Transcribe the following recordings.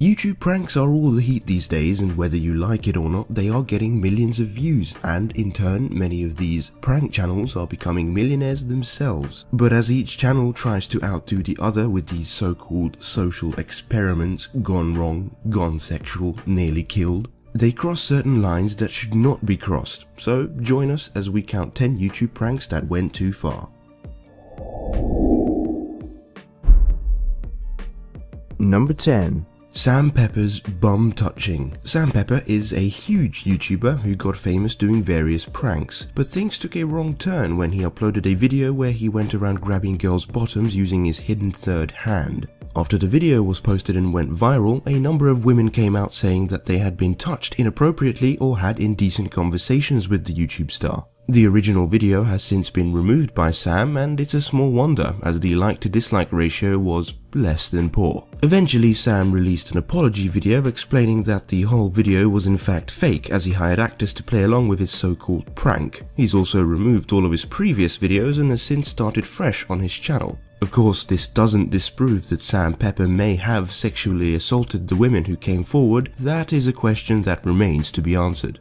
YouTube pranks are all the heat these days, and whether you like it or not, they are getting millions of views, and in turn, many of these prank channels are becoming millionaires themselves. But as each channel tries to outdo the other with these so-called social experiments gone wrong, gone sexual, nearly killed, they cross certain lines that should not be crossed. So join us as we count 10 YouTube pranks that went too far. Number 10. Sam Pepper's bum touching. Sam Pepper is a huge YouTuber who got famous doing various pranks, but things took a wrong turn when he uploaded a video where he went around grabbing girls' bottoms using his hidden third hand. After the video was posted and went viral, a number of women came out saying that they had been touched inappropriately or had indecent conversations with the YouTube star. The original video has since been removed by Sam, and it's a small wonder as the like to dislike ratio was less than poor. Eventually, Sam released an apology video explaining that the whole video was in fact fake, as he hired actors to play along with his so-called prank. He's also removed all of his previous videos and has since started fresh on his channel. Of course, this doesn't disprove that Sam Pepper may have sexually assaulted the women who came forward. That is a question that remains to be answered.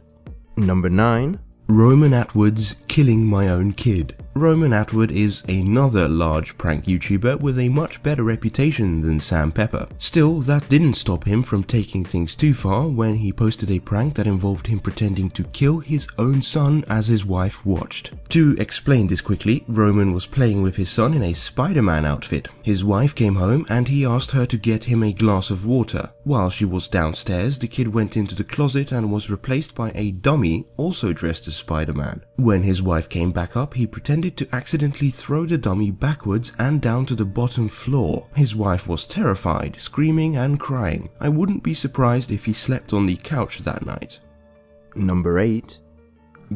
Number 9. Roman Atwood's killing my own kid. Roman Atwood is another large prank YouTuber with a much better reputation than Sam Pepper. Still, that didn't stop him from taking things too far when he posted a prank that involved him pretending to kill his own son as his wife watched. To explain this quickly, Roman was playing with his son in a Spider-Man outfit. His wife came home and he asked her to get him a glass of water. While she was downstairs, the kid went into the closet and was replaced by a dummy also dressed as Spider-Man. When his wife came back up, he pretended to accidentally throw the dummy backwards and down to the bottom floor. His wife was terrified, screaming and crying. I wouldn't be surprised if he slept on the couch that night. Number 8.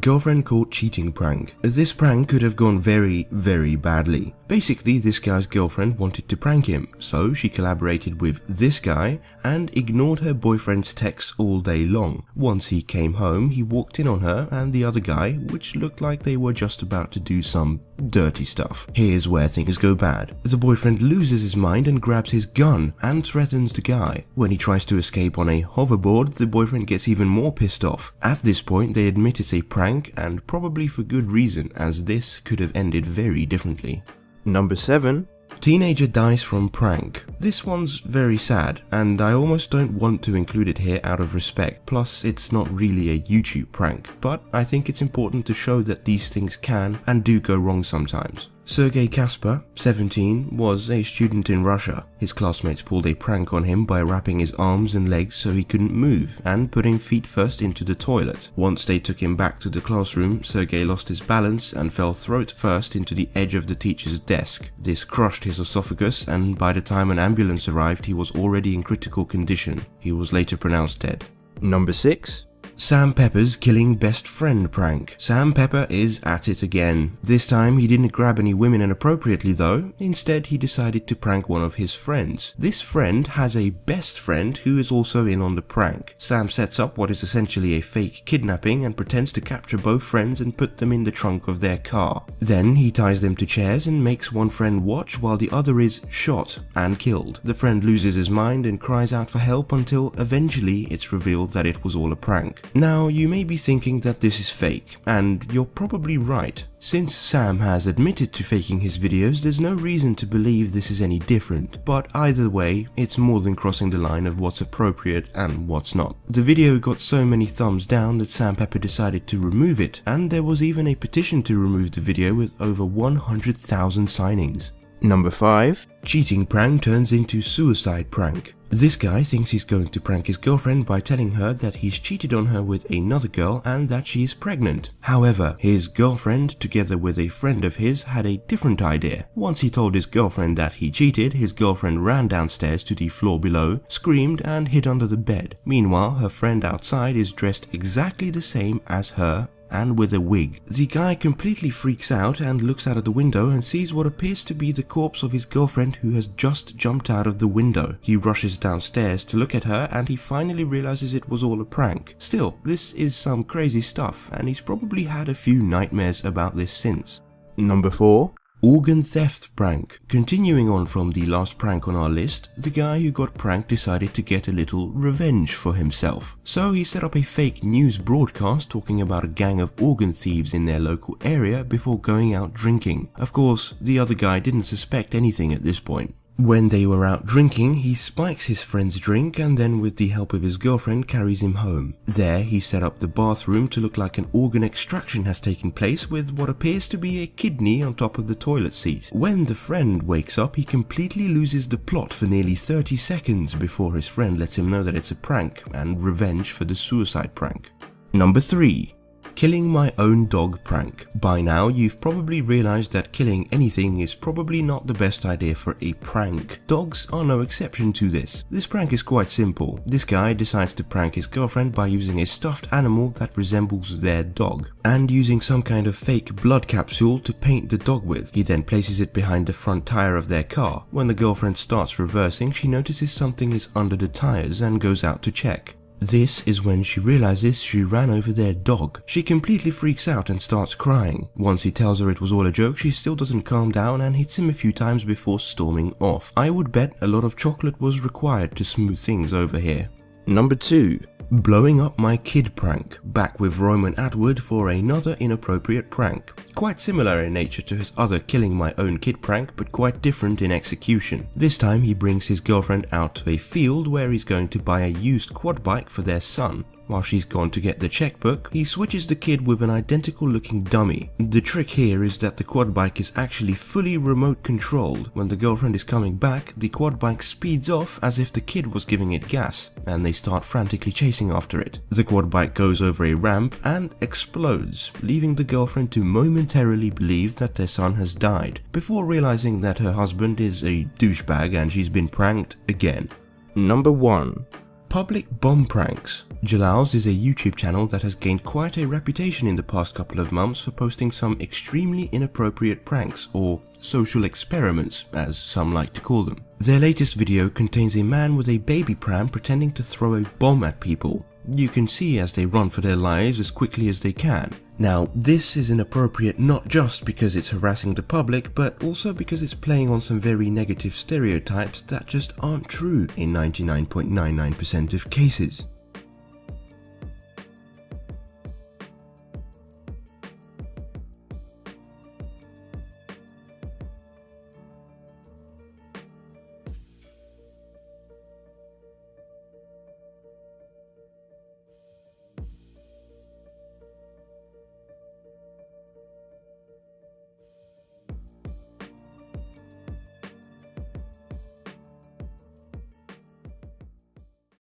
Girlfriend caught cheating prank. This prank could have gone very, very badly. Basically, this guy's girlfriend wanted to prank him, so she collaborated with this guy and ignored her boyfriend's texts all day long. Once he came home, he walked in on her and the other guy, which looked like they were just about to do some dirty stuff. Here's where things go bad. The boyfriend loses his mind and grabs his gun and threatens the guy. When he tries to escape on a hoverboard, the boyfriend gets even more pissed off. At this point, they admit it's a prank, and probably for good reason, as this could have ended very differently. Number 7. Teenager dies from prank. This one's very sad, and I almost don't want to include it here out of respect, plus it's not really a YouTube prank, but I think it's important to show that these things can and do go wrong sometimes. Sergei Kasper, 17, was a student in Russia. His classmates pulled a prank on him by wrapping his arms and legs so he couldn't move and putting feet first into the toilet. Once they took him back to the classroom, Sergei lost his balance and fell throat first into the edge of the teacher's desk. This crushed his esophagus, and by the time an ambulance arrived, he was already in critical condition. He was later pronounced dead. Number 6. Sam Pepper's killing best friend prank. Sam Pepper is at it again. This time he didn't grab any women inappropriately though. Instead, he decided to prank one of his friends. This friend has a best friend who is also in on the prank. Sam sets up what is essentially a fake kidnapping and pretends to capture both friends and put them in the trunk of their car. Then he ties them to chairs and makes one friend watch while the other is shot and killed. The friend loses his mind and cries out for help until eventually it's revealed that it was all a prank. Now, you may be thinking that this is fake, and you're probably right. Since Sam has admitted to faking his videos, there's no reason to believe this is any different, but either way, it's more than crossing the line of what's appropriate and what's not. The video got so many thumbs down that Sam Pepper decided to remove it, and there was even a petition to remove the video with over 100,000 signings. Number 5. Cheating prank turns into suicide prank. This guy thinks he's going to prank his girlfriend by telling her that he's cheated on her with another girl and that she is pregnant. However, his girlfriend, together with a friend of his, had a different idea. Once he told his girlfriend that he cheated, his girlfriend ran downstairs to the floor below, screamed and hid under the bed. Meanwhile, her friend outside is dressed exactly the same as her and with a wig. The guy completely freaks out and looks out of the window and sees what appears to be the corpse of his girlfriend who has just jumped out of the window. He rushes downstairs to look at her and he finally realizes it was all a prank. Still, this is some crazy stuff and he's probably had a few nightmares about this since. Number 4. Organ theft prank. Continuing on from the last prank on our list, the guy who got pranked decided to get a little revenge for himself. So he set up a fake news broadcast talking about a gang of organ thieves in their local area before going out drinking. Of course, the other guy didn't suspect anything at this point. When they were out drinking, he spikes his friend's drink and then with the help of his girlfriend carries him home. There, he set up the bathroom to look like an organ extraction has taken place with what appears to be a kidney on top of the toilet seat. When the friend wakes up, he completely loses the plot for nearly 30 seconds before his friend lets him know that it's a prank and revenge for the suicide prank. Number 3. Killing my own dog prank. By now, you've probably realized that killing anything is probably not the best idea for a prank. Dogs are no exception to this. This prank is quite simple. This guy decides to prank his girlfriend by using a stuffed animal that resembles their dog and using some kind of fake blood capsule to paint the dog with. He then places it behind the front tire of their car. When the girlfriend starts reversing, she notices something is under the tires and goes out to check. This is when she realizes she ran over their dog. She completely freaks out and starts crying. Once he tells her it was all a joke, she still doesn't calm down and hits him a few times before storming off. I would bet a lot of chocolate was required to smooth things over here. Number 2. Blowing up my kid prank. Back with Roman Atwood for another inappropriate prank. Quite similar in nature to his other killing my own kid prank, but quite different in execution. This time he brings his girlfriend out to a field where he's going to buy a used quad bike for their son. While she's gone to get the checkbook, he switches the kid with an identical looking dummy. The trick here is that the quad bike is actually fully remote controlled. When the girlfriend is coming back, the quad bike speeds off as if the kid was giving it gas, and they start frantically chasing after it. The quad bike goes over a ramp and explodes, leaving the girlfriend to momentarily believe that their son has died, before realizing that her husband is a douchebag and she's been pranked again. Number 1. Public bomb pranks. Jalal's is a YouTube channel that has gained quite a reputation in the past couple of months for posting some extremely inappropriate pranks, or social experiments as some like to call them. Their latest video contains a man with a baby pram pretending to throw a bomb at people. You can see as they run for their lives as quickly as they can. Now, this is inappropriate not just because it's harassing the public, but also because it's playing on some very negative stereotypes that just aren't true in 99.99% of cases.